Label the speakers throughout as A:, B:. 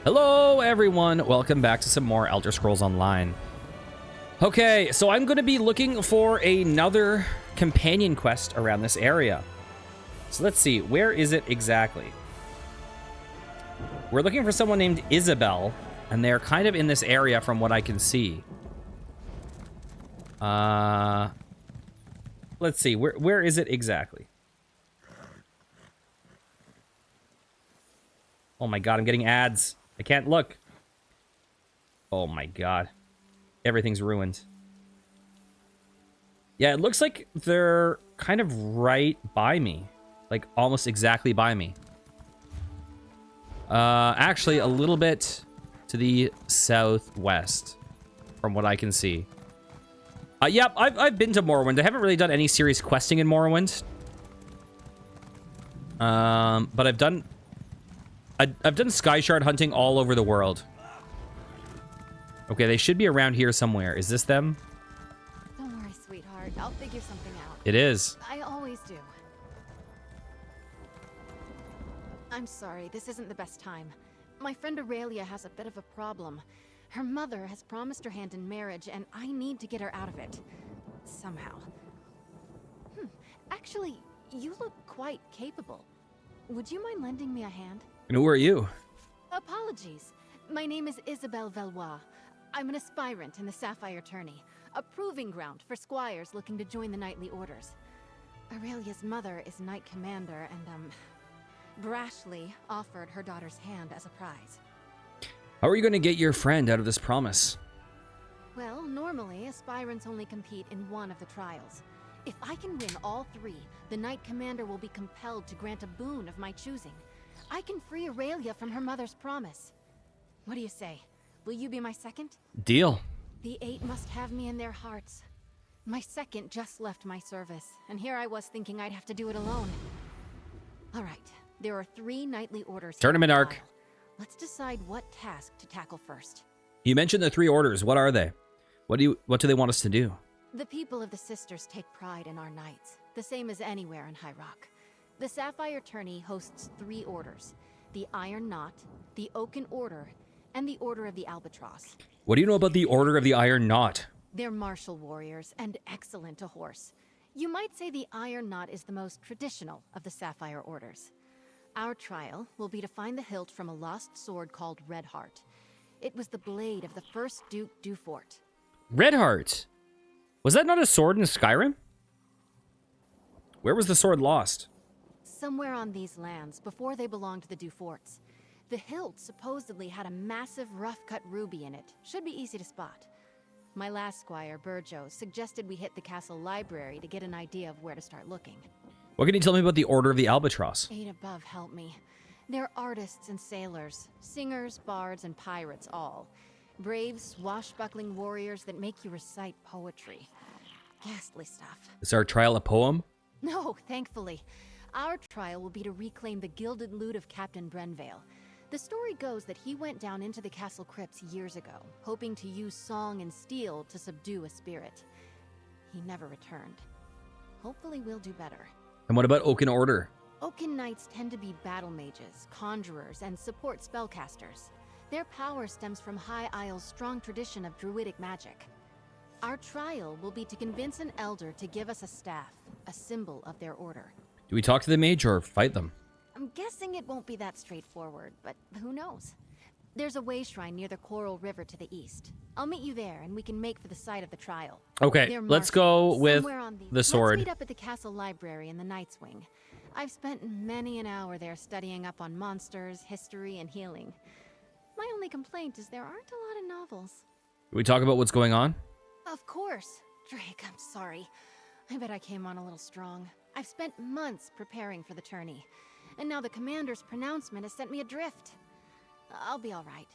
A: Hello everyone, welcome back to some more Elder Scrolls Online. Okay, so I'm going to be looking for another companion quest around this area. So let's see, where is it exactly? We're looking for someone named Isabel, and they're kind of in this area from what I can see. Let's see, where is it exactly? Oh my god, I'm getting ads. I can't look. Oh my god. Everything's ruined. Yeah, it looks like they're kind of right by me. Like, almost exactly by me. Actually, a little bit to the southwest, from what I can see. Yep, I've been to Morrowind. I haven't really done any serious questing in Morrowind. But I've done Skyshard hunting all over the world. Okay, they should be around here somewhere. Is this them?
B: Don't worry, sweetheart. I'll figure something out.
A: It is.
B: I always do. I'm sorry, this isn't the best time. My friend Aurelia has a bit of a problem. Her mother has promised her hand in marriage, and I need to get her out of it. Somehow. Actually, you look quite capable. Would you mind lending me a hand?
A: And who are you?
B: Apologies. My name is Isabelle Valois. I'm an aspirant in the Sapphire Tourney, a proving ground for squires looking to join the knightly orders. Aurelia's mother is knight commander and, brashly offered her daughter's hand as a prize.
A: How are you going to get your friend out of this promise?
B: Well, normally, aspirants only compete in one of the trials. If I can win all three, the knight commander will be compelled to grant a boon of my choosing. I can free Aurelia from her mother's promise. What do you say? Will you be my second?
A: Deal.
B: The 8 must have me in their hearts. My second just left my service, and here I was thinking I'd have to do it alone. All right, there are 3 knightly orders.
A: Tournament arc.
B: Let's decide what task to tackle first.
A: You mentioned the 3 orders. What are they? What do they want us to do?
B: The people of the Sisters take pride in our knights, the same as anywhere in High Rock. The Sapphire Tourney hosts 3 orders: the Iron Knot, the Oaken Order, and the Order of the Albatross.
A: What do you know about the Order of the Iron Knot?
B: They're martial warriors and excellent to horse. You might say the Iron Knot is the most traditional of the Sapphire Orders. Our trial will be to find the hilt from a lost sword called Redheart. It was the blade of the first Duke Dufort.
A: Redheart? Was that not a sword in Skyrim? Where was the sword lost?
B: Somewhere on these lands, before they belonged to the Duforts. The hilt supposedly had a massive rough-cut ruby in it. Should be easy to spot. My last squire, Burjo, suggested we hit the castle library to get an idea of where to start looking.
A: What can you tell me about the Order of the Albatross?
B: 8 above help me. They're artists and sailors, singers, bards, and pirates all. Brave, swashbuckling warriors that make you recite poetry. Ghastly stuff.
A: Is our trial a poem?
B: No, thankfully. Our trial will be to reclaim the gilded loot of Captain Brenvale. The story goes that he went down into the castle crypts years ago, hoping to use song and steel to subdue a spirit. He never returned. Hopefully we'll do better.
A: And what about Oaken Order?
B: Oaken Knights tend to be battle mages, conjurers, and support spellcasters. Their power stems from High Isle's strong tradition of druidic magic. Our trial will be to convince an elder to give us a staff, a symbol of their order.
A: Do we talk to the mage or fight them?
B: I'm guessing it won't be that straightforward, but who knows? There's a way shrine near the Coral River to the east. I'll meet you there, and we can make for the site of the trial.
A: Okay, let's go with the sword.
B: Let's meet up at the castle library in the Knight's Wing. I've spent many an hour there studying up on monsters, history, and healing. My only complaint is there aren't a lot of novels.
A: Do we talk about what's going on?
B: Of course. Drake, I'm sorry. I bet I came on a little strong. I've spent months preparing for the tourney, and now the commander's pronouncement has sent me adrift. I'll be all right.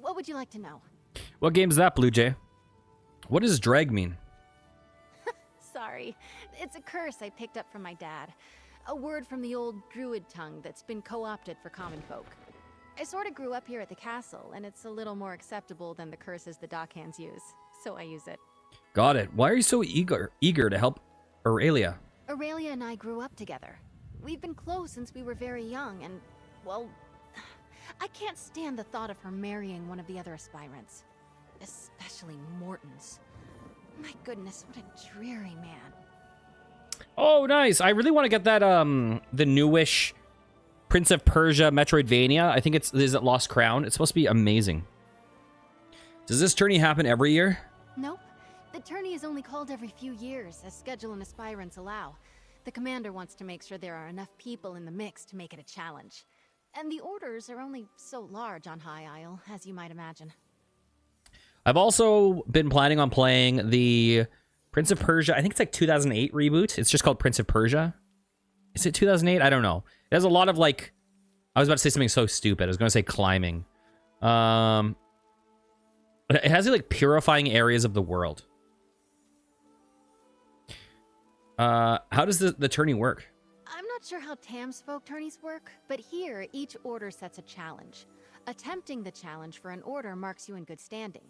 B: What would you like to know?
A: What game's that, Blue Jay? What does drag mean?
B: Sorry. It's a curse I picked up from my dad. A word from the old druid tongue that's been co-opted for common folk. I sort of grew up here at the castle, and it's a little more acceptable than the curses the dockhands use, so I use it.
A: Got it. Why are you so eager to help Aurelia?
B: Aurelia and I grew up together. We've been close since we were very young, and, well, I can't stand the thought of her marrying one of the other aspirants. Especially Morton's. My goodness, what a dreary man.
A: Oh, nice. I really want to get that, the newish Prince of Persia Metroidvania. I think is it Lost Crown? It's supposed to be amazing. Does this tourney happen every year?
B: Nope. The tourney is only called every few years, as schedule and aspirants allow. The commander wants to make sure there are enough people in the mix to make it a challenge. And the orders are only so large on High Isle, as you might imagine.
A: I've also been planning on playing the Prince of Persia. I think it's like 2008 reboot. It's just called Prince of Persia. Is it 2008? I don't know. It has a lot of like... I was about to say something so stupid. I was going to say climbing. It has like purifying areas of the world. How does the tourney work?
B: I'm not sure how Tamsfolk tourneys work, but here each order sets a challenge. Attempting the challenge for an order marks you in good standing,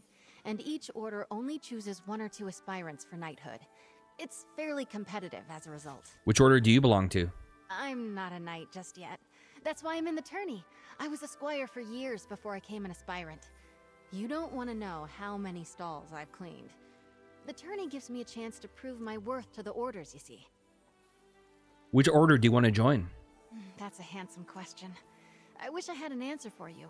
B: and each order only chooses 1 or 2 aspirants for knighthood. It's fairly competitive as a result.
A: Which order do you belong to?
B: I'm not a knight just yet. That's why I'm in the tourney. I was a squire for years before I came an aspirant. You don't want to know how many stalls I've cleaned. The tourney gives me a chance to prove my worth to the orders, you see.
A: Which order do you want to join?
B: That's a handsome question. I wish I had an answer for you.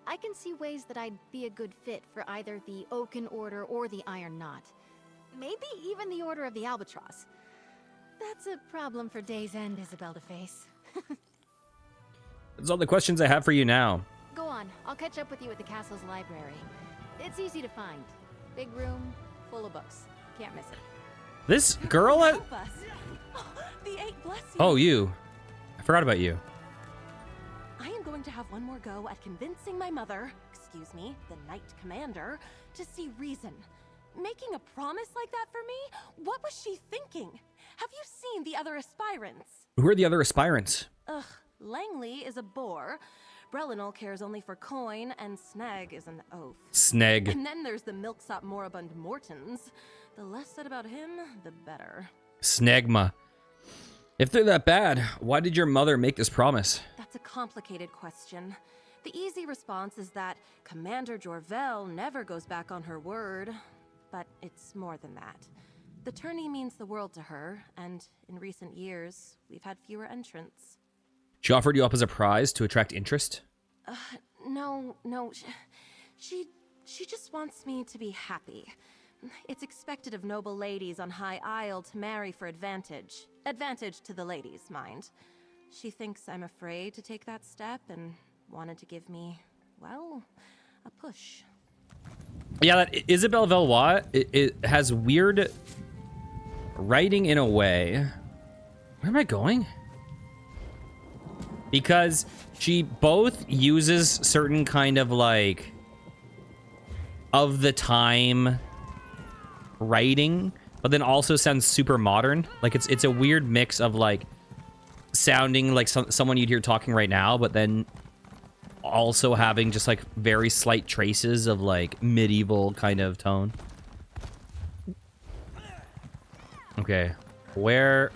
B: I can see ways that I'd be a good fit for either the Oaken Order or the Iron Knot. Maybe even the Order of the Albatross. That's a problem for Day's End, Isabel, to face.
A: That's all the questions I have for you now.
B: Go on, I'll catch up with you at the castle's library. It's easy to find. Big room, full of books. Can't miss it.
A: This girl at...
C: Help us. Oh, the 8 bless you.
A: Oh, you. I forgot about you.
C: I am going to have one more go at convincing my mother, excuse me, the Knight Commander, to see reason. Making a promise like that for me? What was she thinking? Have you seen the other aspirants?
A: Who are the other aspirants?
C: Ugh, Langley is a bore. Brelinol cares only for coin, and Snag is an oaf.
A: Sneg.
C: And then there's the milksop moribund Mortons. The less said about him, the better.
A: Snegma. If they're that bad, why did your mother make this promise?
C: That's a complicated question. The easy response is that Commander Jorvel never goes back on her word. But it's more than that. The tourney means the world to her, and in recent years, we've had fewer entrants.
A: She offered you up as a prize to attract interest?
C: No. She just wants me to be happy. It's expected of noble ladies on High Isle to marry for advantage. Advantage to the ladies, mind. She thinks I'm afraid to take that step and wanted to give me, well, a push.
A: Yeah, that Isabelle Valois, it has weird writing in a way. Where am I going? Because she both uses certain kind of like of the time writing, but then also sounds super modern. Like it's a weird mix of like sounding like someone you'd hear talking right now, but then also having just like very slight traces of like medieval kind of tone. Okay, where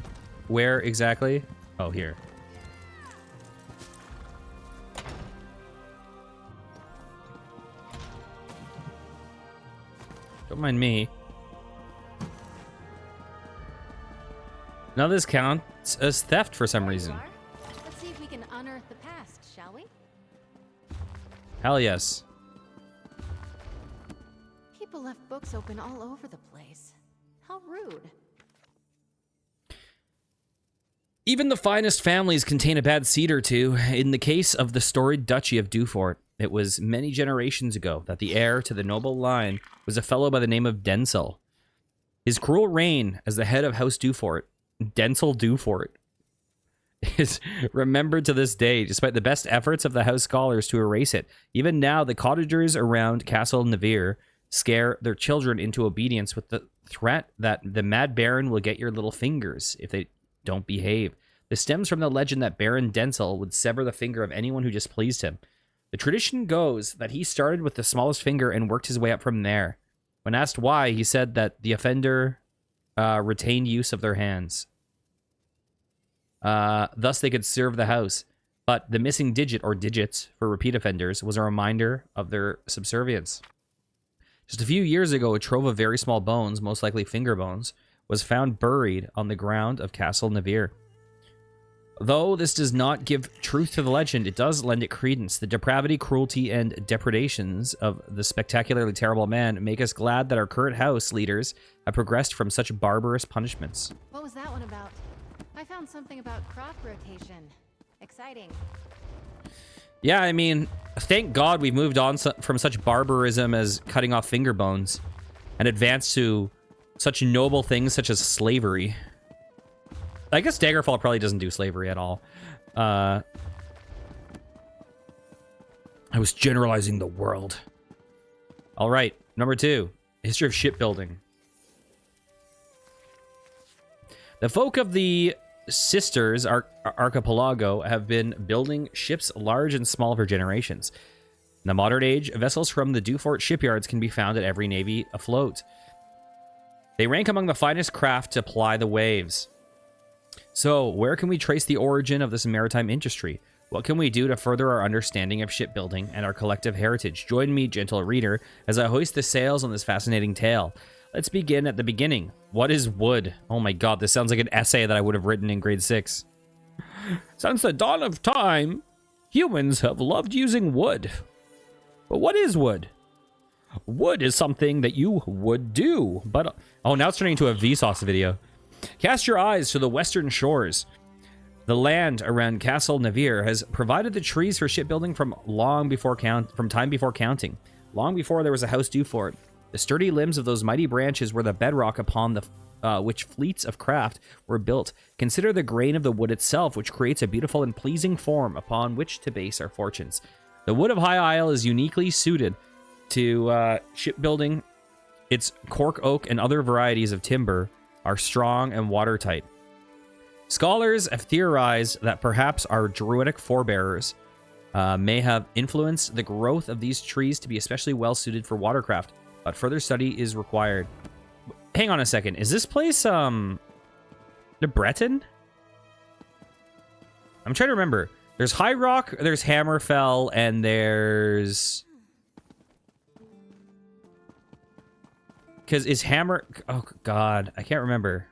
A: exactly? Oh, here. Don't mind me. Now this counts as theft for some reason.
B: Let's see if we can unearth the past, shall we?
A: Hell yes.
B: People left books open all over the place. How rude.
A: Even the finest families contain a bad seed or two. In the case of the storied Duchy of Dufort, it was many generations ago that the heir to the noble line was a fellow by the name of Densel. His cruel reign as the head of House Dufort, Densel Dufort, is remembered to this day, despite the best efforts of the house scholars to erase it. Even now, the cottagers around Castle Nevere scare their children into obedience with the threat that the mad baron will get your little fingers if they don't behave. This stems from the legend that Baron Densel would sever the finger of anyone who displeased him. The tradition goes that he started with the smallest finger and worked his way up from there. When asked why, he said that the offender retained use of their hands. Thus they could serve the house. but the missing digit or digits for repeat offenders was a reminder of their subservience. Just a few years ago, a trove of very small bones, most likely finger bones, was found buried on the ground of Castle Navir. Though this does not give truth to the legend, it does lend it credence. The depravity, cruelty, and depredations of the spectacularly terrible man make us glad that our current house leaders have progressed from such barbarous punishments.
B: What was that one about? I found something about crop rotation. Exciting.
A: Yeah, I mean, thank God we've moved on from such barbarism as cutting off finger bones and advanced to such noble things such as slavery. I guess Daggerfall probably doesn't do slavery at all. I was generalizing the world. All right, number 2, history of shipbuilding. The folk of the Sisters Archipelago have been building ships large and small for generations. In the modern age, vessels from the Dufort shipyards can be found at every navy afloat. They rank among the finest craft to ply the waves. So, where can we trace the origin of this maritime industry? What can we do to further our understanding of shipbuilding and our collective heritage? Join me, gentle reader, as I hoist the sails on this fascinating tale. Let's begin at the beginning. What is wood? Oh my god, this sounds like an essay that I would have written in grade 6. Since the dawn of time, humans have loved using wood. But what is wood? Wood is something that you would do, but... Oh, now it's turning into a Vsauce video. Cast your eyes to the western shores. The land around Castle Navir has provided the trees for shipbuilding from time before counting. Long before there was a House Dufort. The sturdy limbs of those mighty branches were the bedrock upon the which fleets of craft were built. Consider the grain of the wood itself, which creates a beautiful and pleasing form upon which to base our fortunes. The wood of High Isle is uniquely suited to shipbuilding. Its cork oak and other varieties of timber are strong and watertight. Scholars have theorized that perhaps our druidic forebears may have influenced the growth of these trees to be especially well suited for watercraft, but further study is required. Hang on a second. Is this place, the Breton? I'm trying to remember. There's High Rock, there's Hammerfell, and there's... Because is Hammer... Oh, God. I can't remember.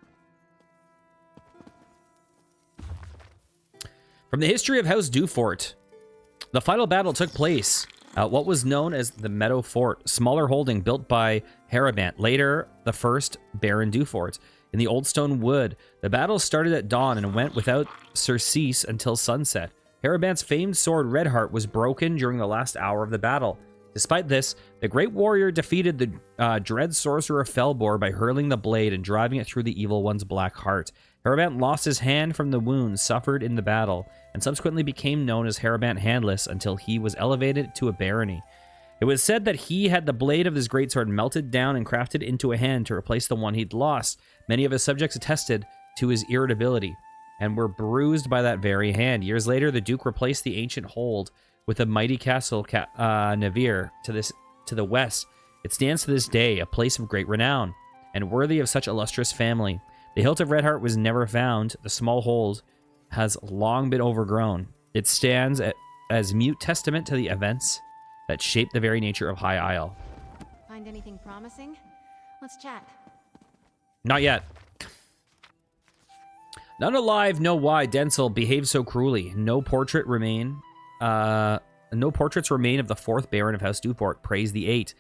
A: From the history of House Dufort, the final battle took place at what was known as the Meadow Fort, smaller holding built by Harabant, later the first Baron Dufort, in the Old Stone Wood. The battle started at dawn and went without surcease until sunset. Harabant's famed sword Redheart was broken during the last hour of the battle. Despite this, the great warrior defeated the dread sorcerer Felbor by hurling the blade and driving it through the evil one's black heart. Harabant lost his hand from the wounds suffered in the battle, and subsequently became known as Harabant Handless until he was elevated to a barony. It was said that he had the blade of his greatsword melted down and crafted into a hand to replace the one he'd lost. Many of his subjects attested to his irritability, and were bruised by that very hand. Years later, the Duke replaced the ancient hold with a mighty castle, Navir, to the west. It stands to this day, a place of great renown, and worthy of such illustrious family. The hilt of Redheart was never found. The small hold has long been overgrown. It stands as mute testament to the events that shaped the very nature of High Isle.
B: Find anything promising? Let's chat.
A: Not yet. None alive know why Denzel behaved so cruelly. No portraits remain of the fourth Baron of House Dufort, praise the Eight.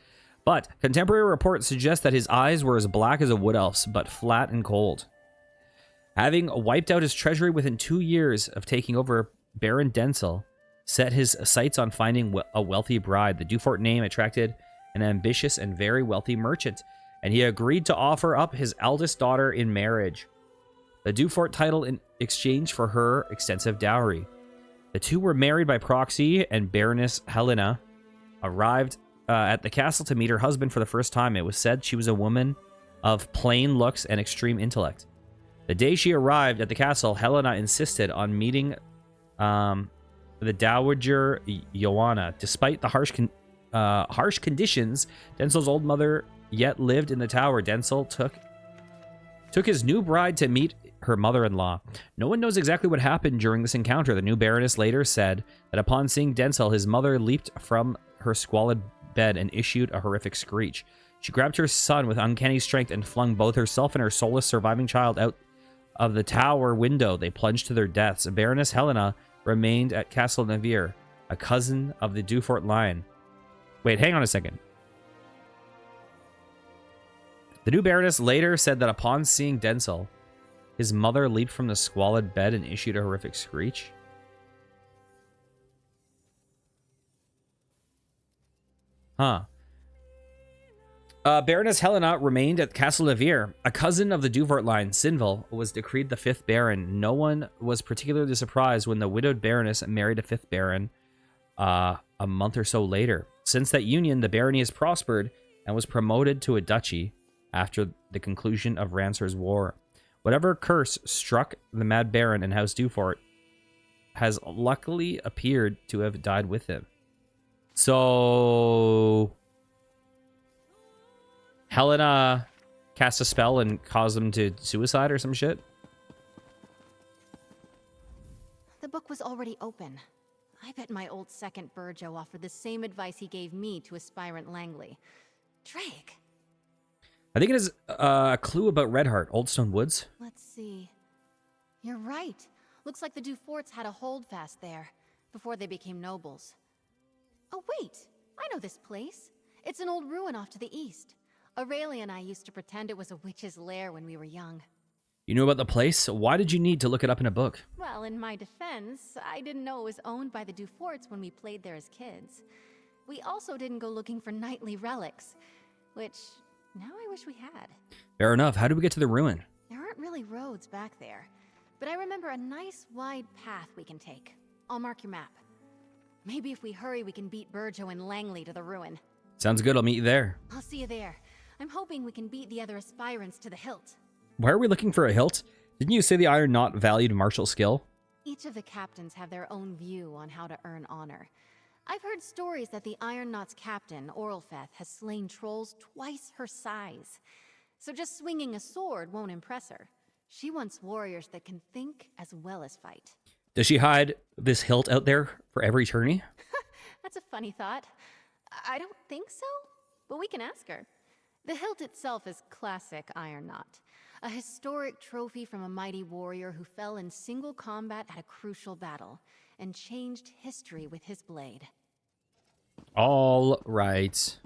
A: But contemporary reports suggest that his eyes were as black as a wood elf's, but flat and cold. Having wiped out his treasury within 2 years of taking over, Baron Denzel set his sights on finding a wealthy bride. The Dufort name attracted an ambitious and very wealthy merchant, and he agreed to offer up his eldest daughter in marriage. The Dufort title in exchange for her extensive dowry. The two were married by proxy, and Baroness Helena arrived at the castle to meet her husband for the first time. It was said she was a woman of plain looks and extreme intellect. The day she arrived at the castle, Helena insisted on meeting the Dowager Joanna. Despite the harsh conditions, Denzel's old mother yet lived in the tower. Denzel took his new bride to meet her mother-in-law. No one knows exactly what happened during this encounter. The new Baroness later said that upon seeing Denzel, his mother leaped from her squalid bed and issued a horrific screech. She grabbed her son with uncanny strength and flung both herself and her soulless surviving child out of the tower window. They plunged to their deaths. Baroness Helena remained at Castle Navir, a cousin of the Dufort line. Wait, hang on a second. The new Baroness later said that upon seeing Denzel, his mother leaped from the squalid bed and issued a horrific screech. Huh. Baroness Helena remained at Castle Navir. A cousin of the Duvart line, Sinval, was decreed the 5th Baron. No one was particularly surprised when the widowed Baroness married a 5th Baron a month or so later. Since that union, the barony has prospered and was promoted to a duchy after the conclusion of Rancer's War. Whatever curse struck the Mad Baron and House Dufort has luckily appeared to have died with him. So Helena cast a spell and caused him to suicide or some shit?
B: The book was already open. I bet my old second Burjo offered the same advice he gave me to aspirant Langley. Drake!
A: I think it is a clue about Redheart, Oldstone Woods.
B: Let's see. You're right. Looks like the Duforts had a holdfast there, before they became nobles. Oh wait! I know this place. It's an old ruin off to the east. Aurelia and I used to pretend it was a witch's lair when we were young.
A: You knew about the place? Why did you need to look it up in a book?
B: Well, in my defense, I didn't know it was owned by the Duforts when we played there as kids. We also didn't go looking for knightly relics, which now I wish we had.
A: Fair enough. How did we get to the ruin?
B: There aren't really roads back there, but I remember a nice wide path we can take. I'll mark your map. Maybe if we hurry, we can beat Burjo and Langley to the ruin.
A: Sounds good. I'll meet you there.
B: I'll see you there. I'm hoping we can beat the other aspirants to the hilt.
A: Why are we looking for a hilt? Didn't you say the Iron Knot valued martial skill?
B: Each of the captains have their own view on how to earn honor. I've heard stories that the Iron Knot's captain, Orlfeth, has slain trolls twice her size. So just swinging a sword won't impress her. She wants warriors that can think as well as fight.
A: Does she hide this hilt out there for every tourney?
B: That's a funny thought. I don't think so, but we can ask her. The hilt itself is classic Iron Knot, a historic trophy from a mighty warrior who fell in single combat at a crucial battle and changed history with his blade.
A: All right.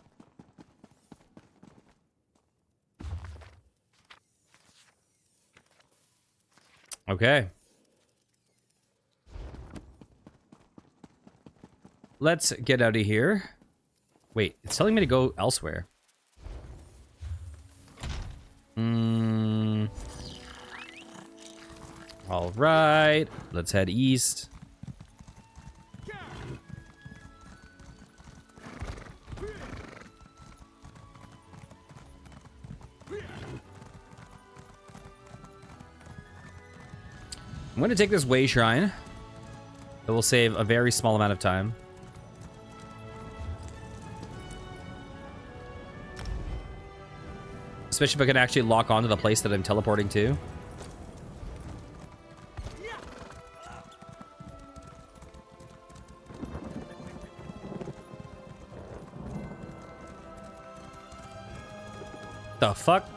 A: Okay. Let's get out of here. Wait, it's telling me to go elsewhere. All right, let's head east. I'm going to take this way shrine. It will save a very small amount of time. Especially if I can actually lock onto the place that I'm teleporting to. The fuck?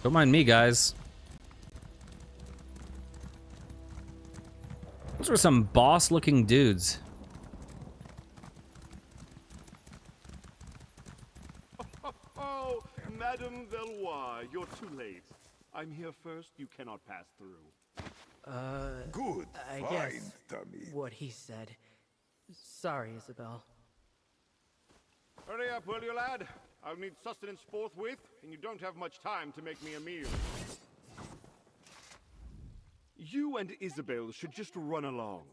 A: Don't mind me, guys. Those were some boss-looking dudes.
D: Oh, Madame Valois, you're too late. I'm here first, you cannot pass through.
E: Good.
F: I
E: Fine,
F: guess
E: dummy.
F: what he said. Sorry, Isabel.
D: Hurry up, will you, lad? I'll need sustenance forthwith, and you don't have much time to make me a meal. You and Isabel should just run along.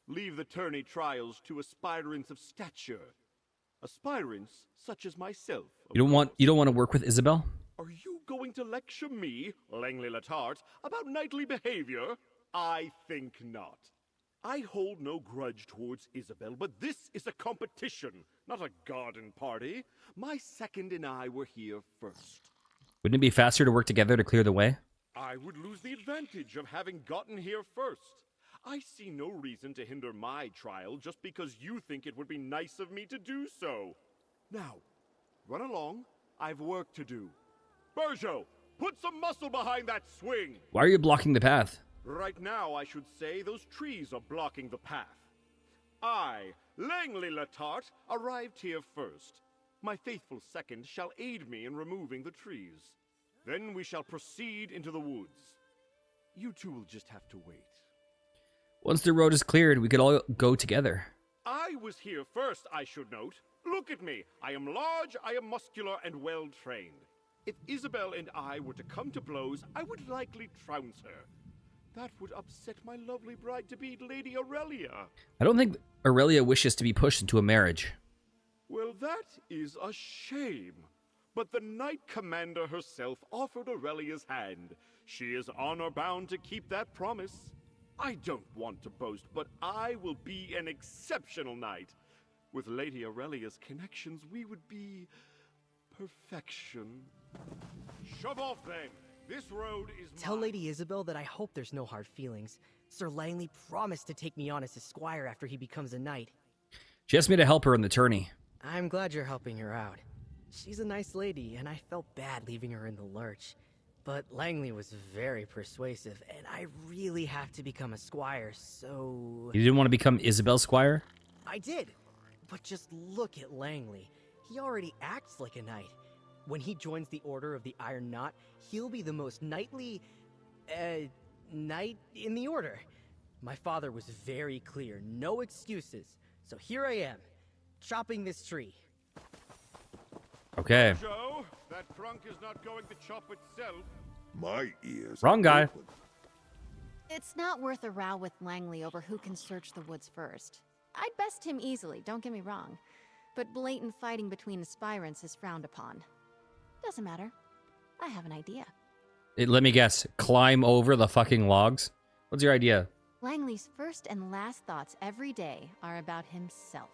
D: Leave the tourney trials to aspirants of stature. Aspirants such as myself.
A: You don't want to work with Isabel?
D: Are you going to lecture me, Langley Latart, about knightly behavior? I think not. I hold no grudge towards Isabel, but this is a competition, not a garden party. My second and I were here first.
A: Wouldn't it be faster to work together to clear the way?
D: I would lose the advantage of having gotten here first. I see no reason to hinder my trial just because you think it would be nice of me to do so. Now, run along. I've work to do. Berjo, put some muscle behind that swing!
A: Why are you blocking the path?
D: Right now, I should say those trees are blocking the path. I, Langley Latarte, arrived here first. My faithful second shall aid me in removing the trees. Then we shall proceed into the woods. You two will just have to wait.
A: Once the road is cleared, we could all go together.
D: I was here first, I should note. Look at me. I am large, I am muscular, and well-trained. If Isabel and I were to come to blows, I would likely trounce her. That would upset my lovely bride-to-be, Lady Aurelia.
A: I don't think Aurelia wishes to be pushed into a marriage.
D: Well, that is a shame. But the Knight Commander herself offered Aurelia's hand. She is honor-bound to keep that promise. I don't want to boast, but I will be an exceptional knight. With Lady Aurelia's connections, we would be perfection. Shove off, then. This road is
F: Tell
D: mine.
F: Lady Isabel that I hope there's no hard feelings. Sir Langley promised to take me on as his squire after he becomes a knight.
A: She asked me to help her in the tourney.
F: I'm glad you're helping her out. She's a nice lady, and I felt bad leaving her in the lurch. But Langley was very persuasive, and I really have to become a squire, so...
A: You didn't want to become Isabel's squire?
F: I did! But just look at Langley. He already acts like a knight. When he joins the Order of the Iron Knot, he'll be the most knightly... knight in the Order. My father was very clear, no excuses. So here I am, chopping this tree.
A: Okay.
D: Joe, that trunk is not going to chop itself.
E: My ears.
A: Wrong guy.
E: open.
B: It's not worth a row with Langley over who can search the woods first. I'd best him easily, don't get me wrong. But blatant fighting between aspirants is frowned upon. Doesn't matter. I have an idea.
A: Let me guess. Climb over the fucking logs? What's your idea?
B: Langley's first and last thoughts every day are about himself.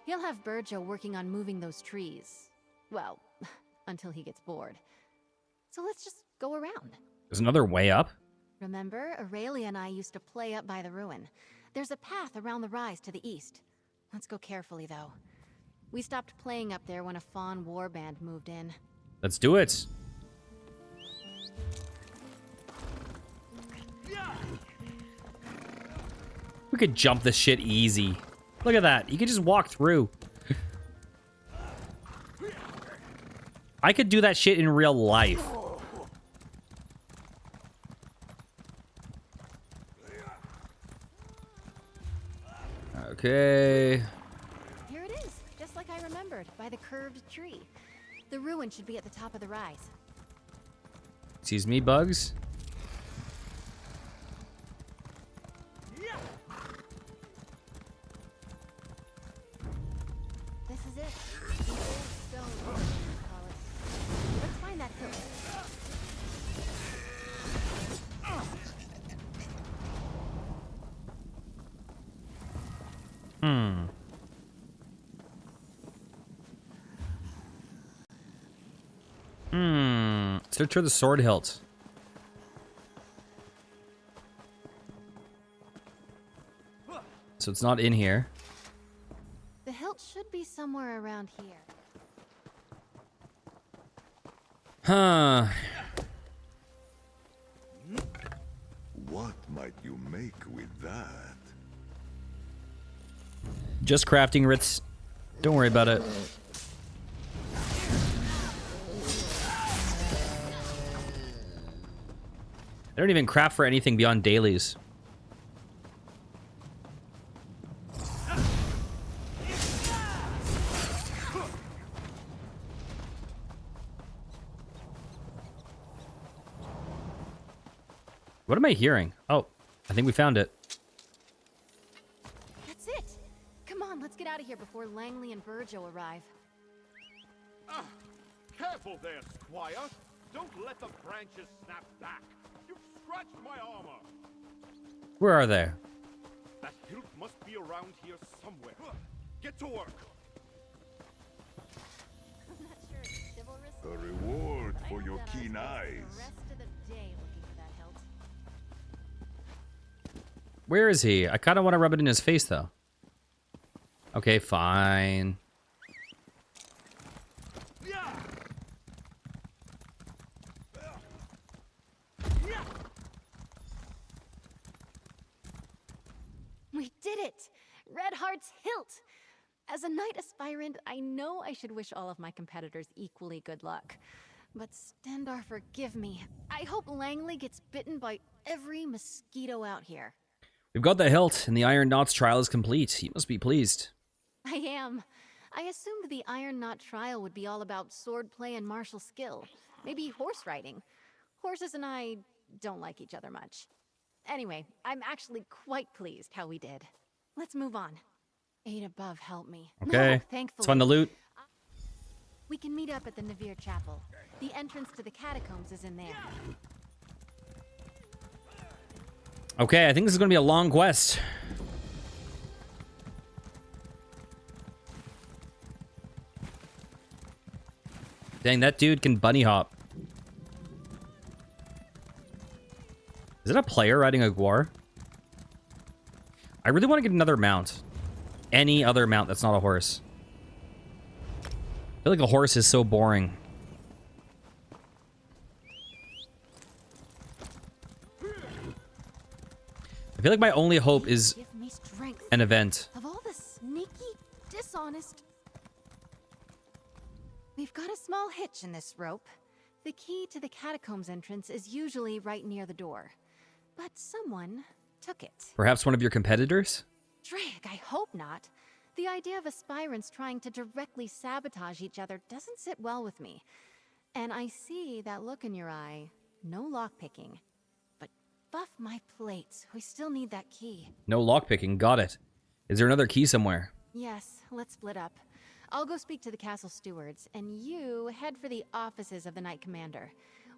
B: He'll have Berjo working on moving those trees. Well, until he gets bored. So let's just go around.
A: There's another way up?
B: Remember, Aurelia and I used to play up by the ruin. There's a path around the rise to the east. Let's go carefully, though. We stopped playing up there when a Fawn warband moved in.
A: Let's do it. We could jump this shit easy. Look at that. You could just walk through. I could do that shit in real life. Okay.
B: Here it is, just like I remembered, by the curved tree. The ruin should be at the top of the rise.
A: Excuse me, bugs.
B: This is it. The old stone ruin, they call it. Let's find that hill.
A: Search for the sword hilt. So it's not in here.
B: The hilt should be somewhere around here.
A: Huh.
E: What might you make with that?
A: Just crafting, Ritz. Don't worry about it. I don't even craft for anything beyond dailies. What am I hearing? Oh, I think we found it.
B: That's it! Come on, let's get out of here before Langley and Berjo arrive.
D: Ah, careful there, Squire. Don't let the branches snap back. You've scratched my armor.
A: Where are they?
D: That hilt must be around here somewhere. Get to work.
B: I'm not sure it's chivalrous.
E: A reward for your
B: I
E: keen
B: spent
E: eyes.
B: the rest of the day looking for that hilt.
A: Where is he? I kind of want to rub it in his face, though. Okay, fine.
B: We did it! Red Heart's hilt! As a knight aspirant, I know I should wish all of my competitors equally good luck. But Stendar, forgive me. I hope Langley gets bitten by every mosquito out here.
A: We've got the hilt, and the Iron Knot's trial is complete. He must be pleased.
B: I am. I assumed the Iron Knot trial would be all about swordplay and martial skill. Maybe horse riding. Horses and I don't like each other much. Anyway, I'm actually quite pleased how we did. Let's move on. 8 above, help me.
A: Okay.
B: No, thankfully.
A: It's fun to loot.
B: We can meet up at the Navir Chapel. The entrance to the catacombs is in there.
A: Okay, I think this is going to be a long quest. Dang, that dude can bunny hop. Is it a player riding a guar? I really want to get another mount. Any other mount that's not a horse. I feel like a horse is so boring. I feel like my only hope is
B: Give me strength.
A: an event.
B: Of all the sneaky, dishonest... We've got a small hitch in this rope. The key to the catacombs entrance is usually right near the door. But someone took it.
A: Perhaps one of your competitors?
B: Drake, I hope not. The idea of aspirants trying to directly sabotage each other doesn't sit well with me. And I see that look in your eye. No lockpicking. But buff my plates. We still need that key.
A: No lockpicking. Got it. Is there another key somewhere?
B: Yes, let's split up. I'll go speak to the castle stewards, and you head for the offices of the Knight Commander.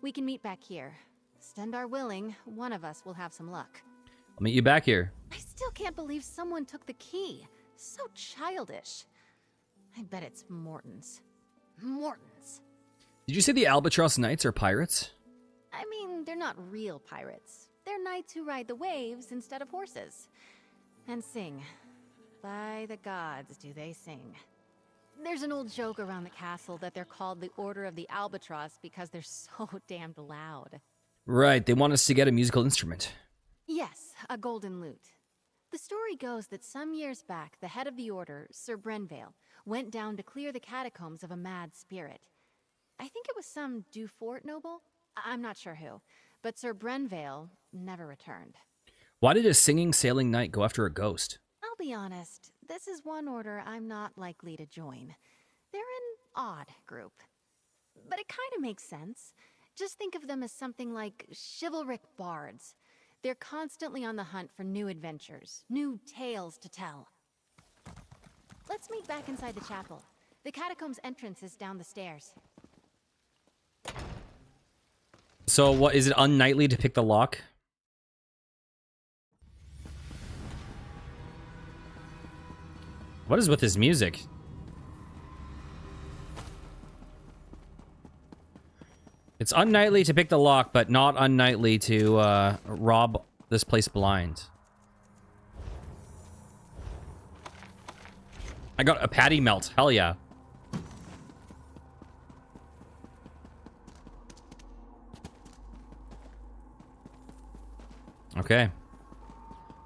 B: We can meet back here. Stendar willing, one of us will have some luck.
A: I'll meet you back here.
B: I still can't believe someone took the key. So childish. I bet it's Morton's. Morton's.
A: Did you say the Albatross Knights are pirates?
B: I mean, they're not real pirates. They're knights who ride the waves instead of horses. And sing. By the gods, do they sing. There's an old joke around the castle that they're called the Order of the Albatross because they're so damned loud.
A: Right, they want us to get a musical instrument.
B: Yes, a golden lute. The story goes that some years back, the head of the order, Sir Brenvale, went down to clear the catacombs of a mad spirit. I think it was some Dufort noble? I'm not sure who. But Sir Brenvale never returned.
A: Why did a singing sailing knight go after a ghost?
B: I'll be honest, this is one order I'm not likely to join. They're an odd group. But it kind of makes sense. Just think of them as something like chivalric bards. They're constantly on the hunt for new adventures, new tales to tell. Let's meet back inside the chapel. The catacombs entrance is down the stairs.
A: So what, is it unknightly to pick the lock? What is with his music? It's unknightly to pick the lock, but not unknightly to rob this place blind. I got a patty melt. Hell yeah. Okay.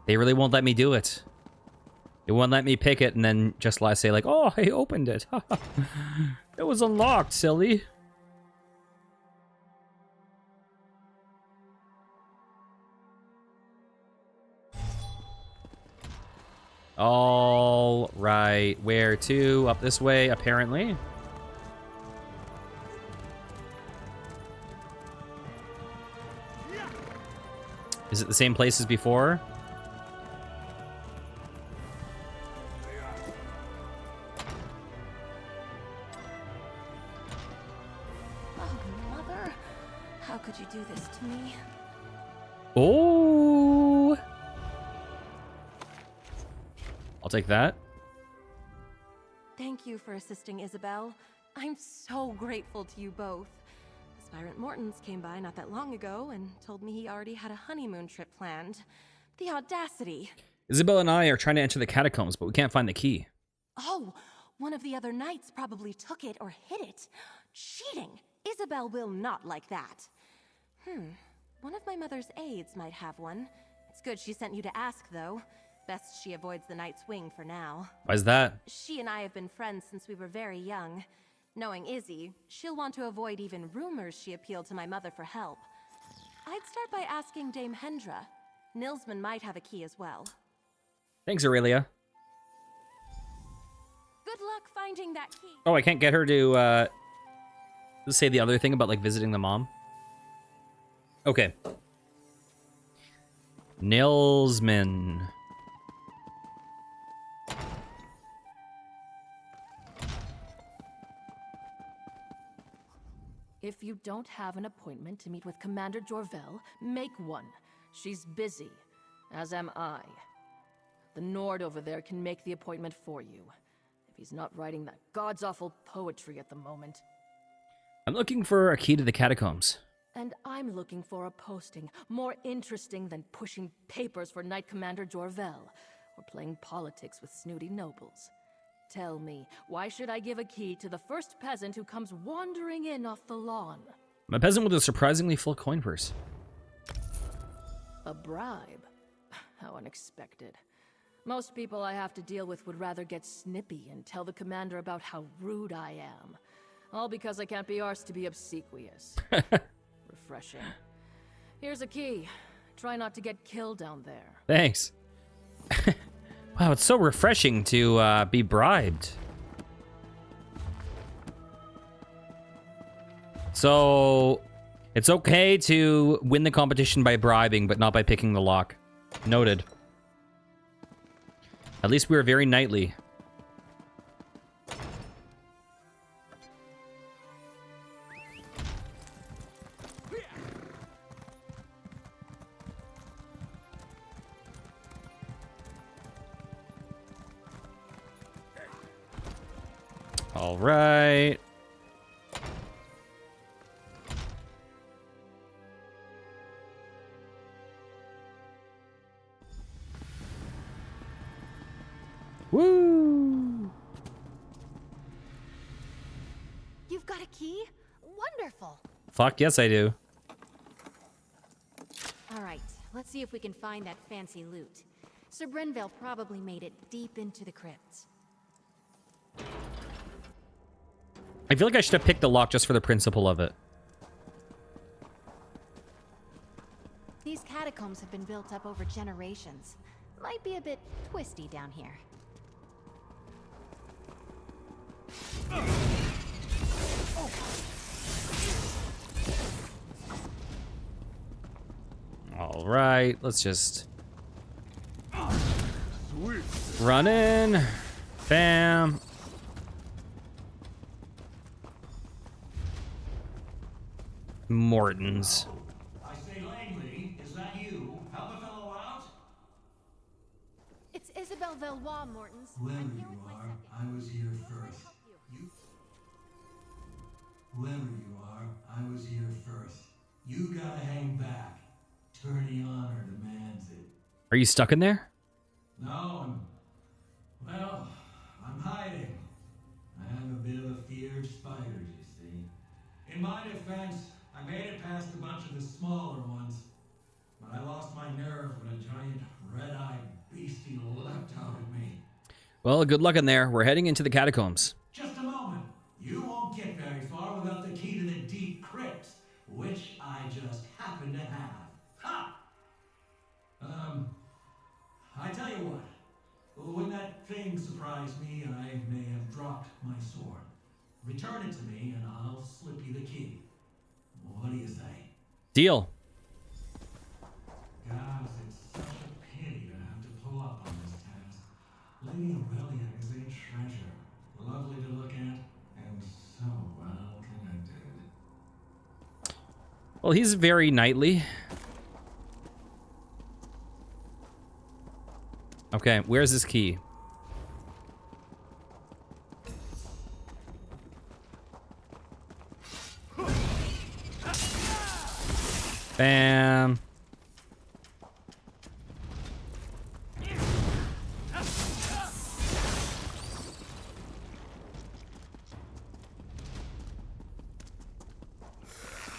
A: They really won't let me do it. They won't let me pick it and then just say like, oh, I opened it. It was unlocked, silly. All right, where to? Up this way, apparently. Is it the same place as before?
C: Oh, Mother. How could you do this to me?
A: Oh! I'll take that.
C: Thank you for assisting Isabel. I'm so grateful to you both. Aspirant Mortons came by not that long ago and told me he already had a honeymoon trip planned. The audacity.
A: Isabel and I are trying to enter the catacombs, but we can't find the key.
C: Oh, one of the other knights probably took it or hid it. Cheating! Isabel will not like that. One of my mother's aides might have one. It's good she sent you to ask, though. Best she avoids the Knight's Wing for now.
A: Why's that?
C: She and I have been friends since we were very young. Knowing Izzy, she'll want to avoid even rumors she appealed to my mother for help. I'd start by asking Dame Hendra. Nilsman might have a key as well.
A: Thanks, Aurelia.
C: Good luck finding that key.
A: Oh, I can't get her to say the other thing about like visiting the mom. Okay. Nilsman.
G: If you don't have an appointment to meet with Commander Jorvel, make one. She's busy, as am I. The Nord over there can make the appointment for you, if he's not writing that god's-awful poetry at the moment.
A: I'm looking for a key to the catacombs.
G: And I'm looking for a posting more interesting than pushing papers for Knight Commander Jorvel, or playing politics with snooty nobles. Tell me, why should I give a key to the first peasant who comes wandering in off the lawn?
A: I'm a peasant with a surprisingly full coin purse.
G: A bribe? How unexpected. Most people I have to deal with would rather get snippy and tell the commander about how rude I am. All because I can't be arsed to be obsequious. Refreshing. Here's a key. Try not to get killed down there.
A: Thanks. Wow, it's so refreshing to be bribed. So, it's okay to win the competition by bribing, but not by picking the lock. Noted. At least we were very knightly. All right. Woo!
B: You've got a key? Wonderful.
A: Fuck yes, I do.
B: All right, let's see if we can find that fancy loot. Sir Brenville probably made it deep into the crypts.
A: I feel like I should have picked the lock just for the principle of it.
B: These catacombs have been built up over generations. Might be a bit twisty down here.
A: All right, let's just run in. Bam. Mortons.
H: I say, Langley, is that you? Help a fellow out?
B: It's Isabel Valois, Mortons.
H: Whoever
B: I'm here
H: you
B: with my
H: are,
B: second.
H: I was here
B: How can I
H: first.
B: help you?
H: Whoever you are, I was here first. You gotta hang back. Tourney honor demands it.
A: Are you stuck in there?
H: No, I'm hiding. I have a bit of a fear of spiders, you see. In my defense, I made it past a bunch of the smaller ones, but I lost my nerve when a giant red-eyed beastie leapt out at me.
A: Well, good luck in there. We're heading into the catacombs.
H: Just a moment. You won't get very far without the key to the deep crypts, which I just happen to have. Ha! I tell you what. When that thing surprised me, I may have dropped my sword. Return it to me, and I'll slip you the key. What do you say?
A: Deal.
H: Guys, it's such a pity to have to pull up on this task. Lady Aurelia is a treasure. Lovely to look at, and so well connected.
A: Well, he's very knightly. Okay, where's his key? Bam.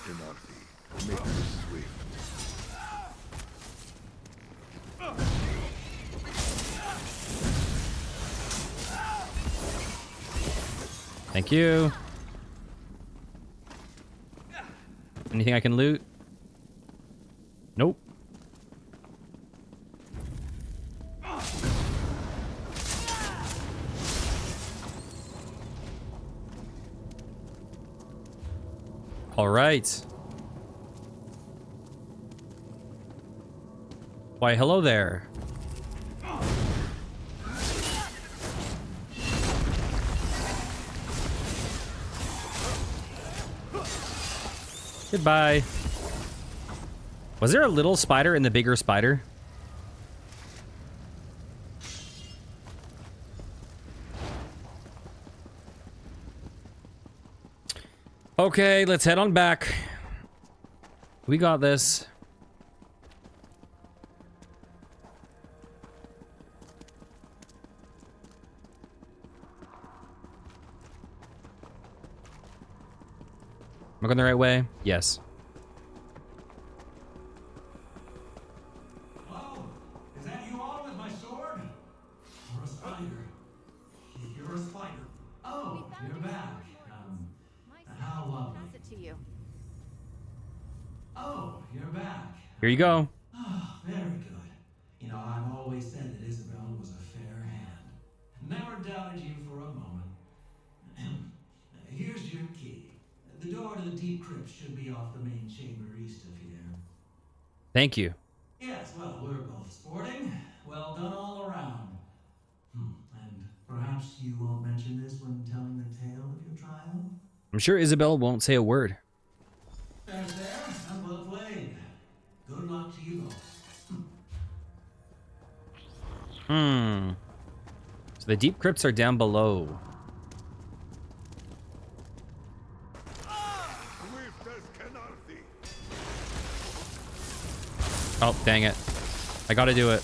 E: Kenarthi, make this swift.
A: Thank you. Anything I can loot? Nope. All right. Why, hello there. Goodbye. Was there a little spider in the bigger spider? Okay, let's head on back. We got this. Am I going the right way? Yes.
H: Oh, is that you all with my sword? Or a spider? You're a spider. Oh, you're back. How lovely.
B: Pass it to you.
H: Oh, you're back.
A: Here you go.
H: Oh, very good. You know, I've always said that Isabel was a fair hand. Never doubted you for a moment. Here's your key. The door to the deep crypt should be off the main chamber east of here.
A: Thank you.
H: Yes, well, we're both sporting. Well done all around. And perhaps you won't mention this when telling the tale of your trial?
A: I'm sure Isabel won't say a word.
H: There's there, and well played. Good luck to you both.
A: So the deep crypts are down below.
E: Swift as Kenarthi.
A: Oh, dang it. I gotta do it.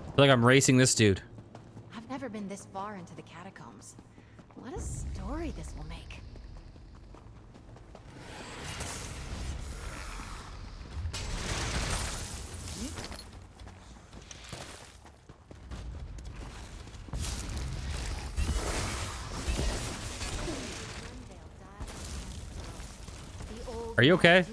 A: I feel like I'm racing this dude.
B: I've never been this far into the catacombs. What a story this will make.
A: Are you okay?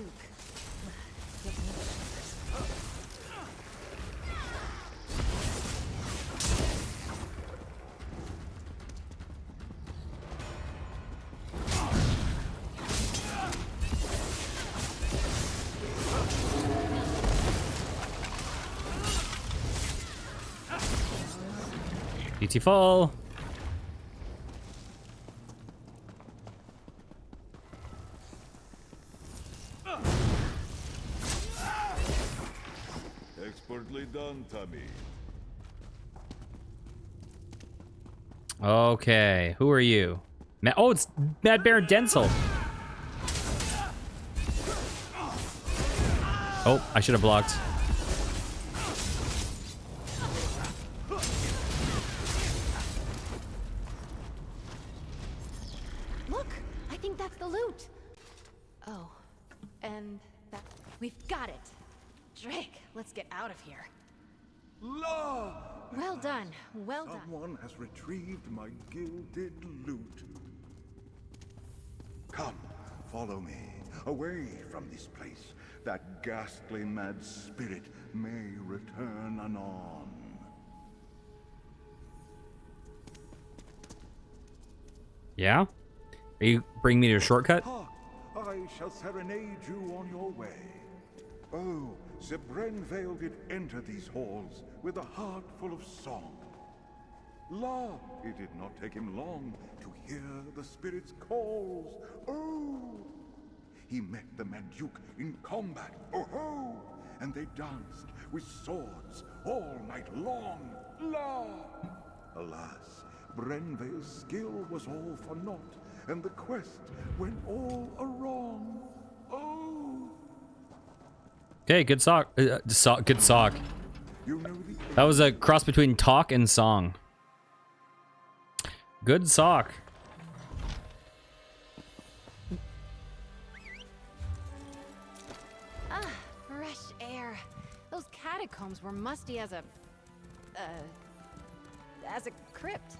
A: Beautiful.
E: Expertly done, Tommy.
A: Okay, who are you? Oh, it's Mad Baron Denzel. Oh, I should have blocked.
B: Look, I think that's the loot. Oh, and that we've got it. Drake, let's get out of here.
E: La!
B: Well done. Well done.
E: Someone has retrieved my gilded loot. Come, follow me, away from this place. That ghastly mad spirit may return anon.
A: Yeah? Are you bringing me to a shortcut?
E: Ha! I shall serenade you on your way. Oh, Zebrenvale did enter these halls with a heart full of song. La, it did not take him long to hear the spirit's calls. Oh! He met the Mad Duke in combat, oh-ho! And they danced with swords all night long. La! Alas, Brenvale's skill was all for naught, and the quest went all awrong. Oh!
A: Okay, good sock. Good sock.
E: You know
A: That was a cross between talk and song. Good sock.
B: Ah, fresh air. Those catacombs were musty as a crypt.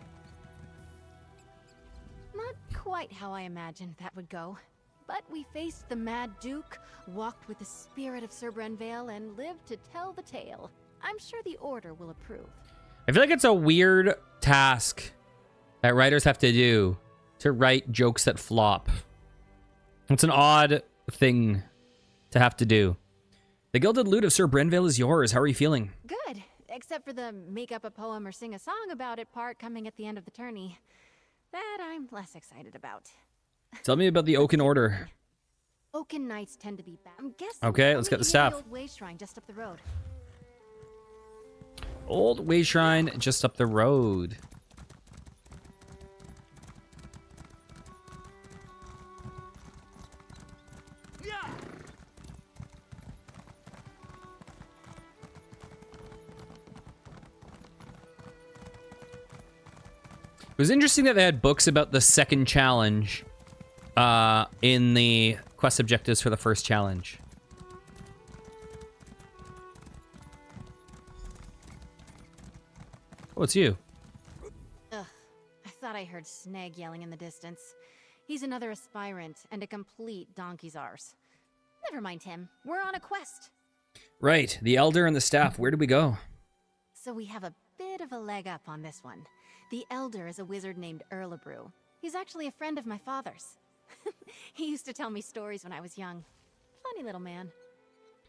B: Not quite how I imagined that would go. But we faced the Mad Duke, walked with the spirit of Sir Brenvale, and lived to tell the tale. I'm sure the Order will approve.
A: I feel like it's a weird task that writers have to do to write jokes that flop. It's an odd thing to have to do. The Gilded Lute of Sir Brenvale is yours. How are you feeling?
B: Good, except for the make up a poem or sing a song about it part coming at the end of the tourney. That I'm less excited about.
A: Tell me about the Oaken Order.
B: Oaken Knights tend to be bad. I'm guessing.
A: Okay, let's get the staff.
B: Old Way Shrine just up the road.
A: Old Way Shrine just up the road. It was interesting that they had books about the second challenge in the quest objectives for the first challenge. Oh, it's you.
B: Ugh, I thought I heard Snag yelling in the distance. He's another aspirant and a complete donkey's arse. Never mind him. We're on a quest.
A: Right, the Elder and the staff. Where did we go?
B: So we have a bit of a leg up on this one. The Elder is a wizard named Erlebrew. He's actually a friend of my father's. He used to tell me stories when I was young. Funny little man.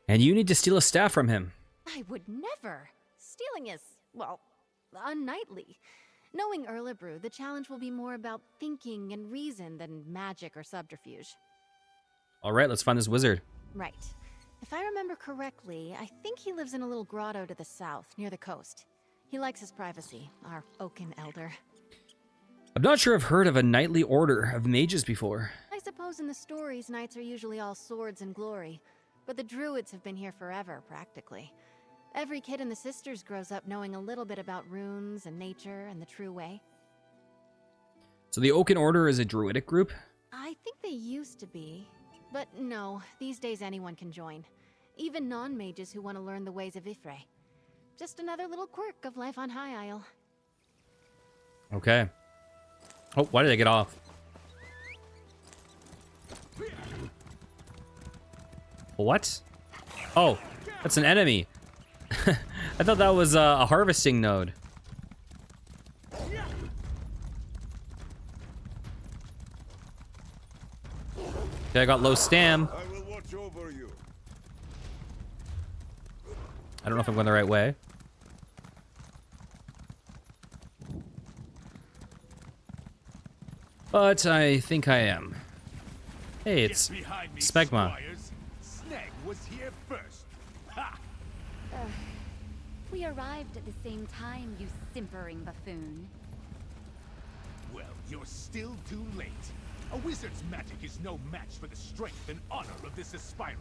A: And you need to steal a staff from him.
B: I would never. Stealing is, well, unknightly. Knowing Erlebrew, the challenge will be more about thinking and reason than magic or subterfuge.
A: All right, let's find this wizard.
B: Right. If I remember correctly, I think he lives in a little grotto to the south, near the coast. He likes his privacy, our Oaken Elder.
A: I'm not sure I've heard of a knightly order of mages before.
B: I suppose in the stories, knights are usually all swords and glory. But the druids have been here forever, practically. Every kid in the Sisters grows up knowing a little bit about runes and nature and the true way.
A: So the Oaken Order is a druidic group?
B: I think they used to be. But no, these days anyone can join. Even non-mages who want to learn the ways of Ifre. Just another little quirk of life on High Isle.
A: Okay. Oh, why did I get off? What? Oh, that's an enemy. I thought that was a harvesting node. Okay, I got low stam.
E: I will watch over you.
A: I don't know if I'm going the right way. But I think I am. Hey, it's Spegma.
D: Snag was here first. Ha!
I: We arrived at the same time, you simpering buffoon.
D: Well, you're still too late. A wizard's magic is no match for the strength and honor of this aspirant.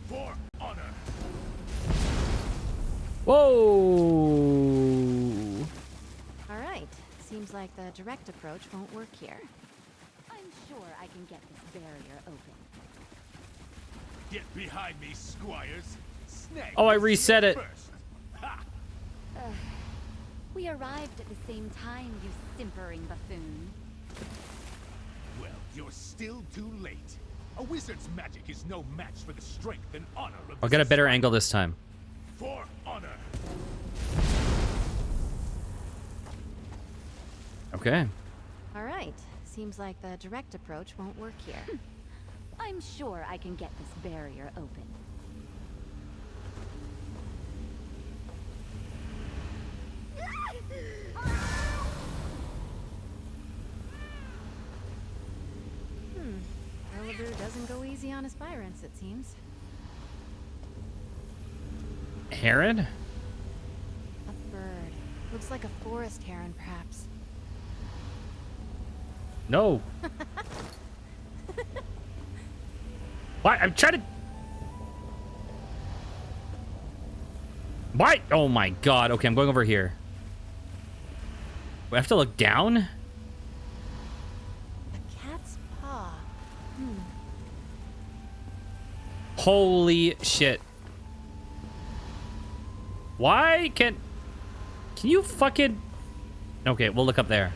D: For honor.
A: Whoa!
B: Alright, seems like the direct approach won't work here.
I: I'm sure I can get this barrier open.
D: Get behind me, squires. Snag
A: Oh, I
D: was
A: reset
D: here
A: it.
D: first. Ha!
I: We arrived at the same time, you simpering buffoon.
D: Well, you're still too late. A wizard's magic is no match for the strength and honor of
A: I'll
D: this
A: get a better
D: aspirant.
A: angle this time.
D: For honor.
A: Okay.
B: Alright, seems like the direct approach won't work here.
I: I'm sure I can get this barrier open.
B: Erlebrew doesn't go easy on aspirants, it seems.
A: Heron?
B: A bird. Looks like a forest heron, perhaps.
A: No. What? I'm trying to... What? Oh my god. Okay, I'm going over here. Do I have to look down?
B: A cat's paw.
A: Holy shit. Why can't... Can you fucking... Okay, we'll look up there.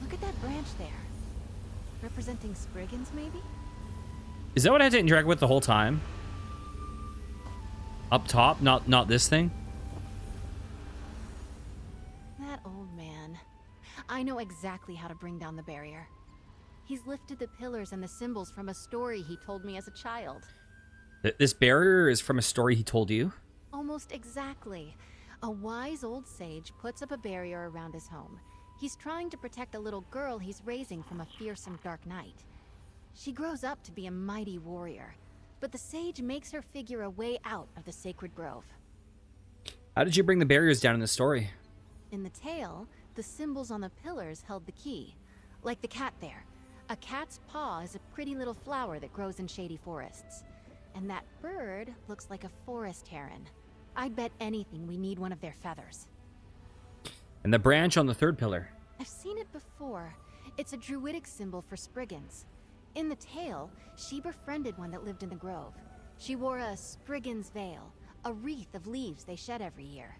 B: Look at that branch there. Representing Spriggans, maybe?
A: Is that what I had to interact with the whole time? Up top? Not this thing?
B: That old man. I know exactly how to bring down the barrier. He's lifted the pillars and the symbols from a story he told me as a child.
A: This barrier is from a story he told you?
B: Almost exactly. A wise old sage puts up a barrier around his home. He's trying to protect a little girl he's raising from a fearsome dark knight. She grows up to be a mighty warrior, but the sage makes her figure a way out of the sacred grove.
A: How did you bring the barriers down in the story?
B: In the tale, the symbols on the pillars held the key. Like the cat there. A cat's paw is a pretty little flower that grows in shady forests. And that bird looks like a forest heron. I'd bet anything we need one of their feathers.
A: And the branch on the third pillar?
B: I've seen it before. It's a druidic symbol for Spriggans. In the tale, she befriended one that lived in the grove. She wore a Spriggan's veil, a wreath of leaves they shed every year.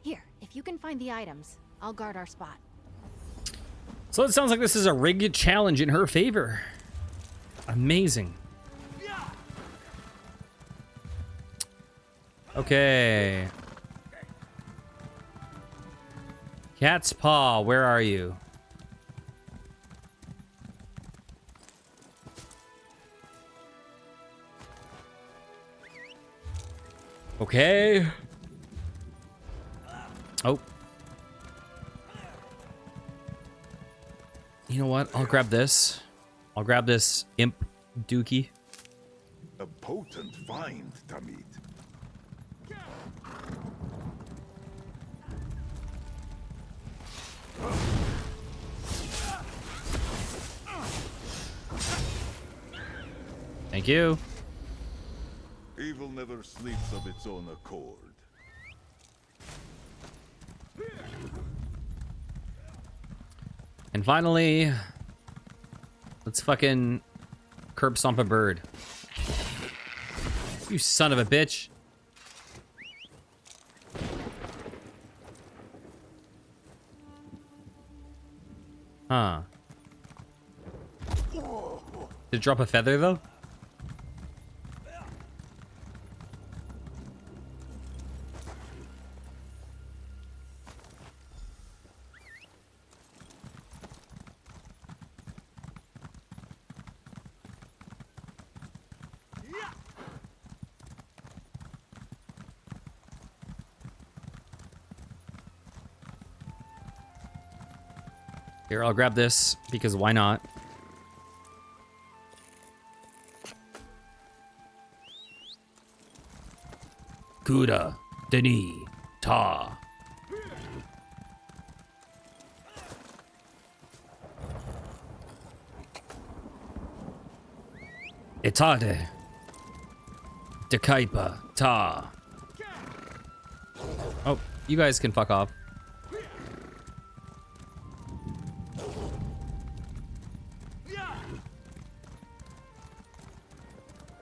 B: Here, if you can find the items, I'll guard our spot.
A: So it sounds like this is a rigged challenge in her favor. Amazing. Okay. Cat's paw, where are you? Okay. Oh. You know what? I'll grab this. I'll grab this imp dookie.
E: A potent find, Tamid.
A: Thank you.
E: Evil never sleeps of its own accord.
A: And finally, let's fucking curb stomp a bird. You son of a bitch. Huh. Did it drop a feather though? Here, I'll grab this, because why not? Kuda, Deni, Ta. Itade. Dekaipa, Ta. Oh, you guys can fuck off.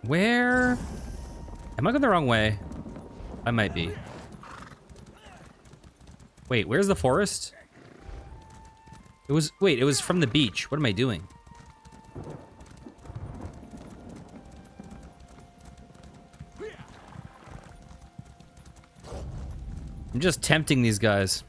A: Where? Am I going the wrong way? I might be. Wait, where's the forest? It was, wait, it was from the beach. What am I doing? I'm just tempting these guys.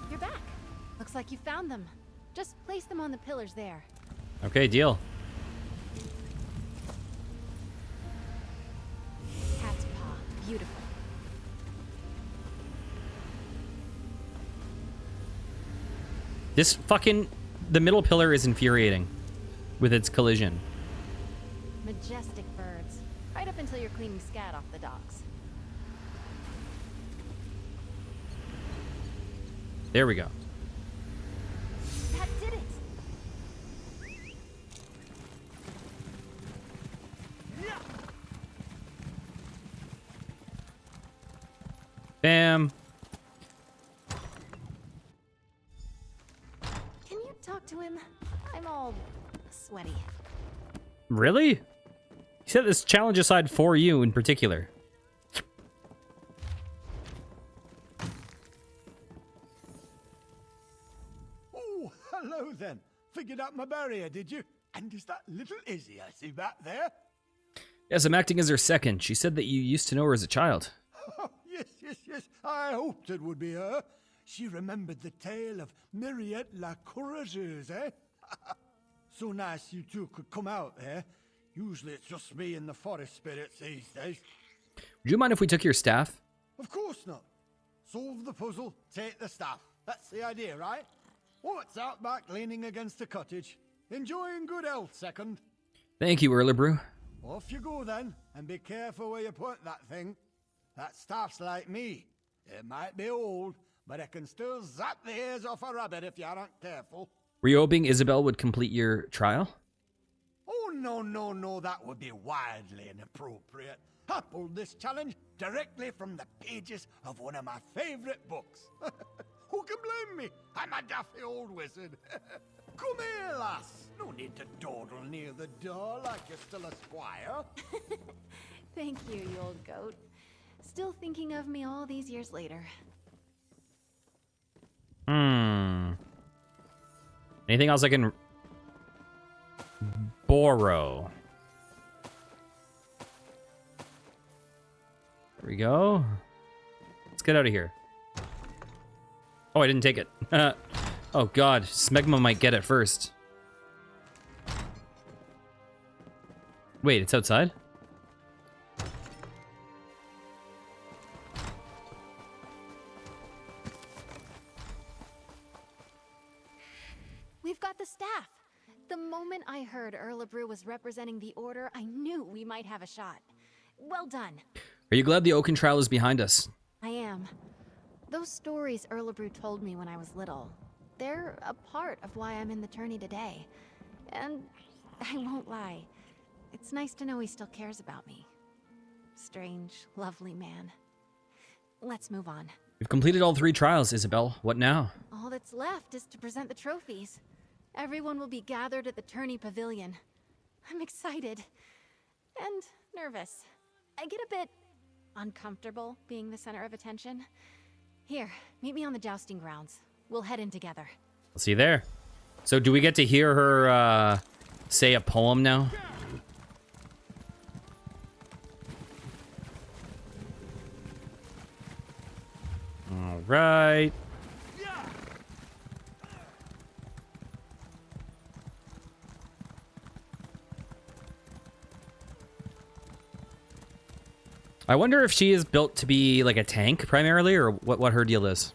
B: You're back. Looks like you found them. Just place them on the pillars there.
A: Okay, deal.
B: Cat's paw. Beautiful.
A: This fucking the middle pillar is infuriating with its collision.
B: Majestic birds. Right up until you're cleaning scat off the docks.
A: There we go.
B: That did it!
A: Bam.
B: Can you talk to him? I'm all sweaty.
A: Really? He set this challenge aside for you in particular.
J: Oh, hello then. Figured out my barrier, did you? And is that little Izzy I see back there?
A: Yes, I'm acting as her second. She said that you used to know her as a child.
J: Oh, yes. I hoped it would be her. She remembered the tale of Myriette la Courageuse, eh? So nice you two could come out there. Usually it's just me and the forest spirits these days.
A: Would you mind if we took your staff?
J: Of course not. Solve the puzzle, take the staff. That's the idea, right? What's out back leaning against a cottage? Enjoying good health, second.
A: Thank you, Erlebrew.
J: Off you go then, and be careful where you point that thing. That staff's like me. It might be old, but it can still zap the ears off a rabbit if you aren't careful.
A: Were you hoping Isabel would complete your trial?
J: Oh, no, that would be wildly inappropriate. I pulled this challenge directly from the pages of one of my favorite books. Who can blame me? I'm a daffy old wizard. Come here, lass. No need to dawdle near the door like you're still a squire.
B: Thank you, you old goat. Still thinking of me all these years later.
A: Anything else I can borrow? There we go. Let's get out of here. Oh, I didn't take it. Oh god, Smegma might get it first. Wait, it's outside?
B: We've got the staff. The moment I heard Erlebrew was representing the Order, I knew we might have a shot. Well done.
A: Are you glad the Oaken trial is behind us?
B: I am. Those stories Erlebrew told me when I was little, they're a part of why I'm in the tourney today. And I won't lie, it's nice to know he still cares about me. Strange, lovely man. Let's move on.
A: We've completed all 3 trials, Isabel. What now?
B: All that's left is to present the trophies. Everyone will be gathered at the tourney pavilion. I'm excited. And nervous. I get a bit uncomfortable being the center of attention. Here, meet me on the jousting grounds. We'll head in together.
A: I'll see you there. So do we get to hear her say a poem now? All right. I wonder if she is built to be like a tank primarily, or what her deal is.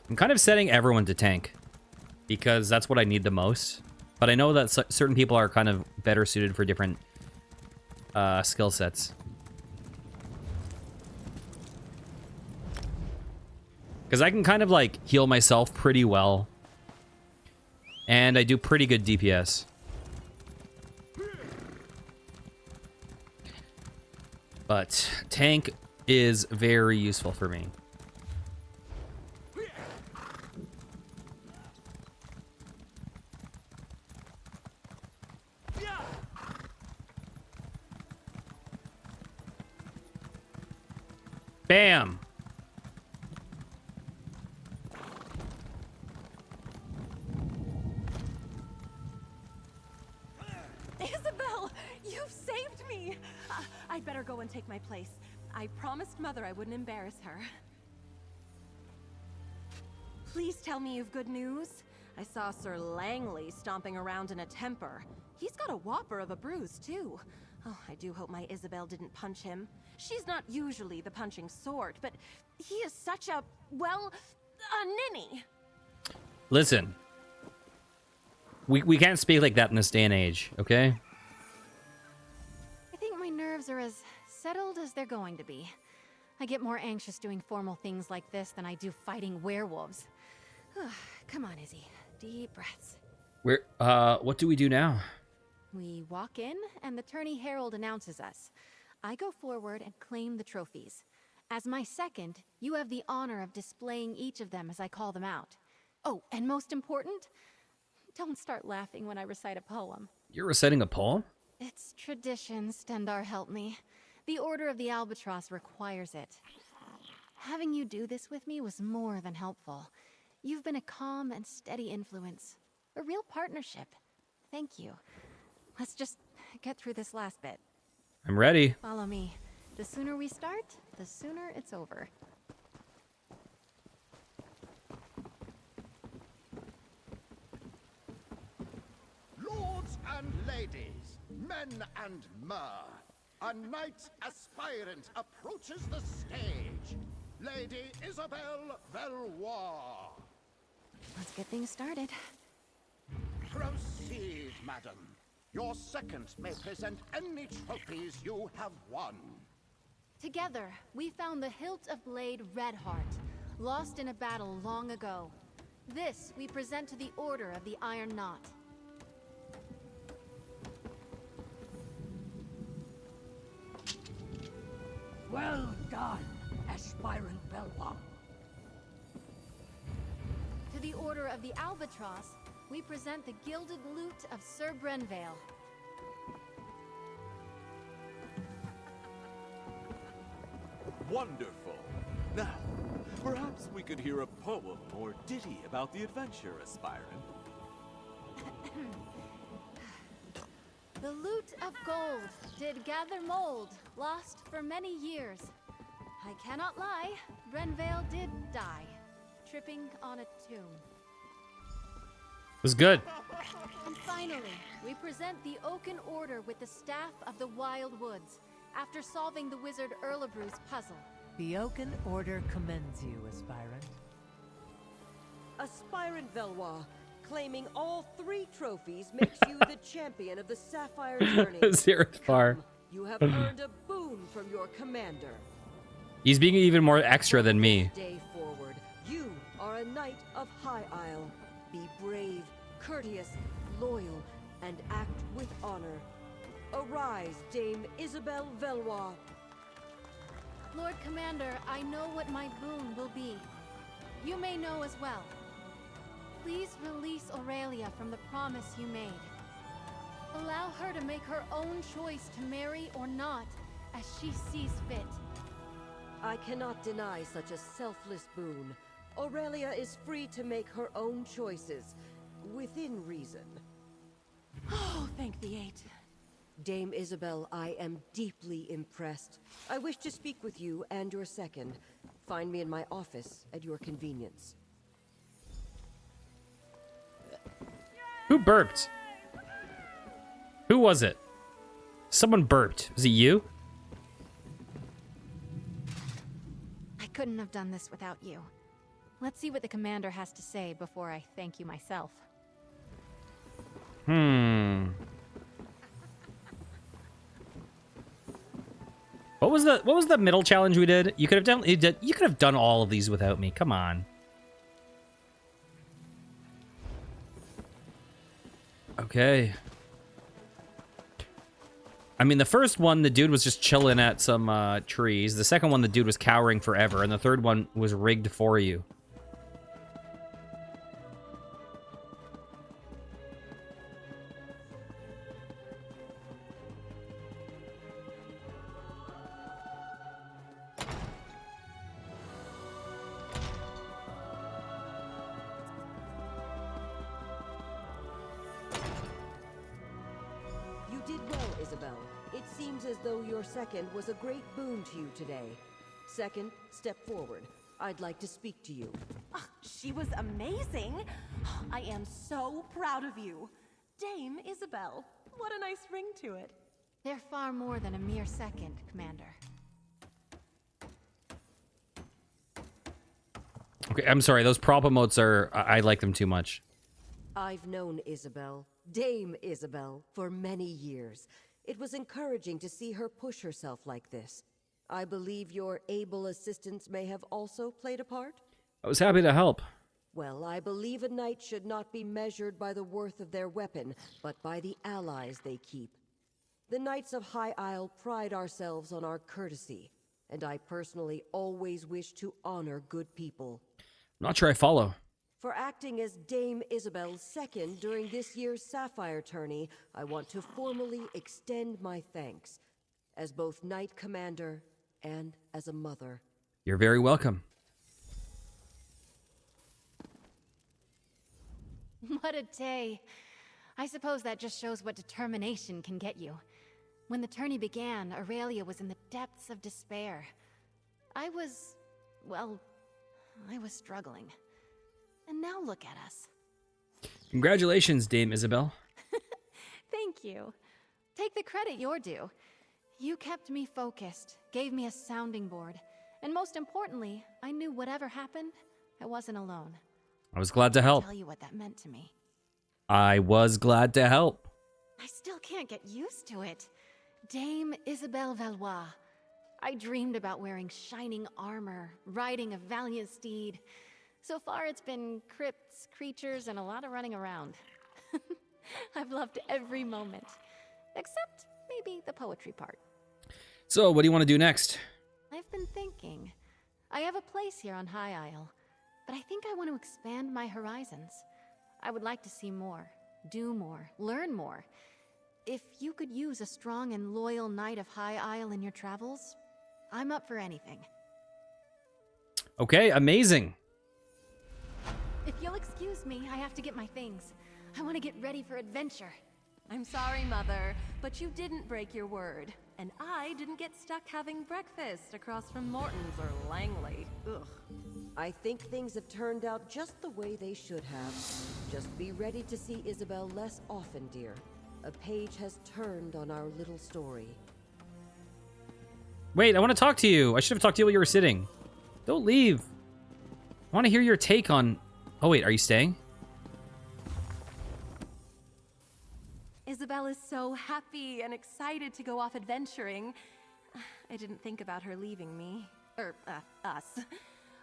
A: I'm kind of setting everyone to tank because that's what I need the most. But I know that certain people are kind of better suited for different skill sets. Because I can kind of like heal myself pretty well. And I do pretty good DPS. But tank is very useful for me. Bam!
C: Isabel, you've saved me! I'd better go and take my place. I promised Mother I wouldn't embarrass her. Please tell me you've good news. I saw Sir Langley stomping around in a temper. He's got a whopper of a bruise, too. Oh, I do hope my Isabel didn't punch him. She's not usually the punching sort, but he is such a, well, a ninny.
A: Listen. We can't speak like that in this day and age, okay?
B: I think my nerves are as settled as they're going to be. I get more anxious doing formal things like this than I do fighting werewolves. Come on, Izzy. Deep breaths.
A: What do we do now?
B: We walk in, and the tourney herald announces us. I go forward and claim the trophies. As my second, you have the honor of displaying each of them as I call them out. Oh, and most important, don't start laughing when I recite a poem.
A: You're reciting a poem?
B: It's tradition, Stendar help me. The Order of the Albatross requires it. Having you do this with me was more than helpful. You've been a calm and steady influence. A real partnership. Thank you. Let's just get through this last bit.
A: I'm ready.
B: Follow me. The sooner we start, the sooner it's over.
J: Lords and ladies, men and mer, a knight aspirant approaches the stage. Lady Isabelle Valois.
B: Let's get things started.
J: Proceed, madam. Your second may present any trophies you have won.
B: Together, we found the hilt of blade Redheart, lost in a battle long ago. This we present to the Order of the Iron Knot.
K: Well done, aspirant Valois.
B: To the Order of the Albatross, we present the gilded lute of Sir Brenvale.
L: Wonderful. Now, perhaps we could hear a poem or ditty about the adventure, aspirant.
B: The lute of gold did gather mold, lost for many years. I cannot lie, Brenvale did die, tripping on a tomb.
A: It was good.
B: And finally, we present the Oaken Order with the Staff of the Wild Woods, after solving the wizard Erlebru's puzzle.
K: The Oaken Order commends you, aspirant.
M: Aspirant Valois, claiming all 3 trophies makes you the champion of the Sapphire Tourney.
A: Zerithar.
M: You have earned a boon from your commander.
A: He's being even more extra than me.
M: Day forward, you are a knight of High Isle. Be brave, courteous, loyal, and act with honor. Arise, Dame Isabelle Valois.
B: Lord Commander, I know what my boon will be. You may know as well. Please release Aurelia from the promise you made. Allow her to make her own choice to marry or not, as she sees fit.
M: I cannot deny such a selfless boon. Aurelia is free to make her own choices, within reason.
B: Oh, thank the 8.
M: Dame Isabelle, I am deeply impressed. I wish to speak with you and your second. Find me in my office at your convenience.
A: Who burped? Who was it? Someone burped. Was it you?
B: I couldn't have done this without you. Let's see what the commander has to say before I thank you myself.
A: What was the middle challenge we did? You could have done all of these without me. Come on. Okay. I mean, the first one, the dude was just chilling at some trees. The second one, the dude was cowering forever. And the third one was rigged for you.
M: You did well, Isabelle. It seems as though your second was a great boon to you today. Second, step forward. I'd like to speak to you.
C: She was amazing. I am so proud of you. Dame Isabelle, what a nice ring to it.
B: They're far more than a mere second, Commander.
A: Okay, I'm sorry. Those prop emotes are... I like them too much.
M: I've known Isabel, Dame Isabel, for many years. It was encouraging to see her push herself like this. I believe your able assistance may have also played a part?
A: I was happy to help.
M: Well, I believe a knight should not be measured by the worth of their weapon, but by the allies they keep. The Knights of High Isle pride ourselves on our courtesy, and I personally always wish to honor good people.
A: I'm not sure I follow.
M: For acting as Dame Isabel's second during this year's Sapphire tourney, I want to formally extend my thanks, as both Knight Commander and as a mother.
A: You're very welcome.
B: What a day. I suppose that just shows what determination can get you. When the tourney began, Aurelia was in the depths of despair. I was struggling. And now look at us.
A: Congratulations, Dame Isabel.
B: Thank you. Take the credit you're due. You kept me focused, gave me a sounding board, and most importantly, I knew whatever happened, I wasn't alone.
A: I was glad to help.
B: I'll tell you what that meant to me.
A: I was glad to help.
B: I still can't get used to it. Dame Isabel Valois. I dreamed about wearing shining armor, riding a valiant steed. So far, it's been crypts, creatures, and a lot of running around. I've loved every moment. Except maybe the poetry part.
A: So, what do you want to do next?
B: I've been thinking. I have a place here on High Isle, but I think I want to expand my horizons. I would like to see more, do more, learn more. If you could use a strong and loyal Knight of High Isle in your travels, I'm up for anything.
A: Okay, amazing.
B: If you'll excuse me, I have to get my things. I want to get ready for adventure.
C: I'm sorry, Mother, but you didn't break your word. And I didn't get stuck having breakfast across from Morton's or Langley. Ugh.
M: I think things have turned out just the way they should have. Just be ready to see Isabel less often, dear. A page has turned on our little story.
A: Wait, I want to talk to you. I should have talked to you while you were sitting. Don't leave. I want to hear your take on... Oh, wait, are you staying?
C: Isabel is so happy and excited to go off adventuring. I didn't think about her leaving me. Us.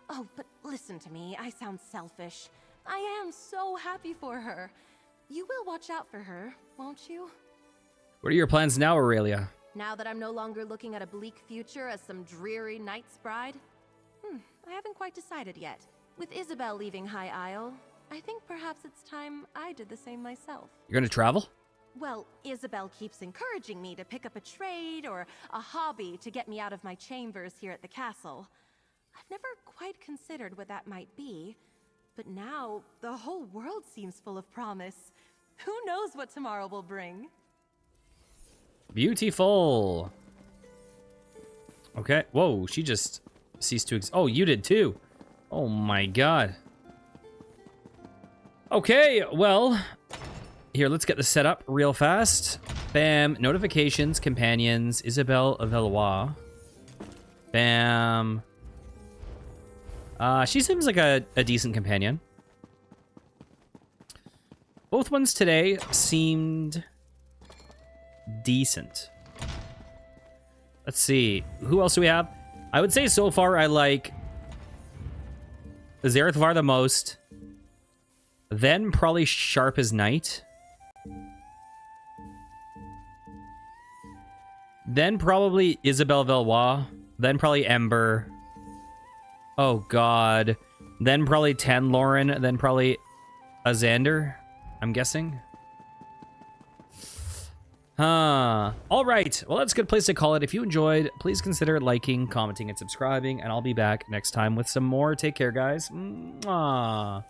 C: Oh, but listen to me. I sound selfish. I am so happy for her. You will watch out for her, won't you?
A: What are your plans now, Aurelia?
C: Now that I'm no longer looking at a bleak future as some dreary knight's bride? I haven't quite decided yet. With Isabel leaving High Isle, I think perhaps it's time I did the same myself.
A: You're gonna travel?
C: Well, Isabel keeps encouraging me to pick up a trade or a hobby to get me out of my chambers here at the castle. I've never quite considered what that might be, but now the whole world seems full of promise. Who knows what tomorrow will bring?
A: Beautiful. Okay. Whoa, she just ceased to exist. Oh, you did too. Oh my god. Okay, well, here, let's get this set up real fast. Bam. Notifications, companions, Isabel Valois. Bam. She seems like a decent companion. Both ones today seemed decent. Let's see. Who else do we have? I would say so far I like Zarethvar the most. Then probably Sharp as Knight. Then probably Isabel Valois. Then probably Ember. Oh god. Then probably Tanloren. Then probably Azander, I'm guessing. Alright. Well, that's a good place to call it. If you enjoyed, please consider liking, commenting, and subscribing. And I'll be back next time with some more. Take care, guys. Mwah.